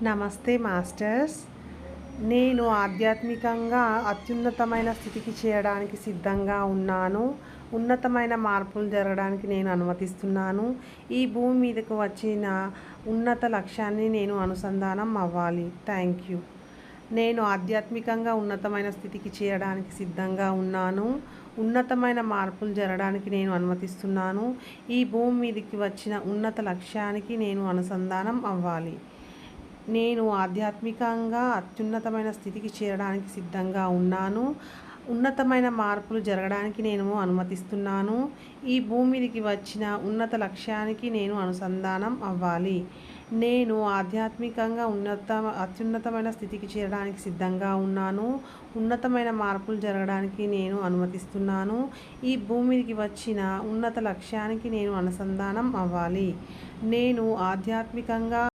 నమస్తే మాస్టర్స్. నేను ఆధ్యాత్మికంగా అత్యున్నతమైన స్థితికి చేయడానికి సిద్ధంగా ఉన్నాను. ఉన్నతమైన మార్పులు జరగడానికి నేను అనుమతిస్తున్నాను. ఈ భూమి మీదకు వచ్చిన ఉన్నత లక్ష్యాన్ని నేను అనుసంధానం అవ్వాలి. Thank you. నేను ఆధ్యాత్మికంగా ఉన్నతమైన స్థితికి చేయడానికి సిద్ధంగా ఉన్నాను. ఉన్నతమైన మార్పులు జరగడానికి నేను అనుమతిస్తున్నాను. ఈ భూమి మీదకి వచ్చిన ఉన్నత లక్ష్యానికి నేను అనుసంధానం అవ్వాలి. నేను ఆధ్యాత్మికంగా అత్యున్నతమైన స్థితికి చేరడానికి సిద్ధంగా ఉన్నాను. ఉన్నతమైన మార్పులు జరగడానికి నేను అనుమతిస్తున్నాను. ఈ భూమి మీదకి వచ్చిన ఉన్నత లక్ష్యానికి నేను అనుసంధానం అవ్వాలి. నేను ఆధ్యాత్మికంగా అత్యున్నతమైన స్థితికి చేరడానికి సిద్ధంగా ఉన్నాను. ఉన్నతమైన మార్పులు జరగడానికి నేను అనుమతిస్తున్నాను. ఈ భూమి మీదకి వచ్చిన ఉన్నత లక్ష్యానికి నేను అనుసంధానం అవ్వాలి. నేను ఆధ్యాత్మికంగా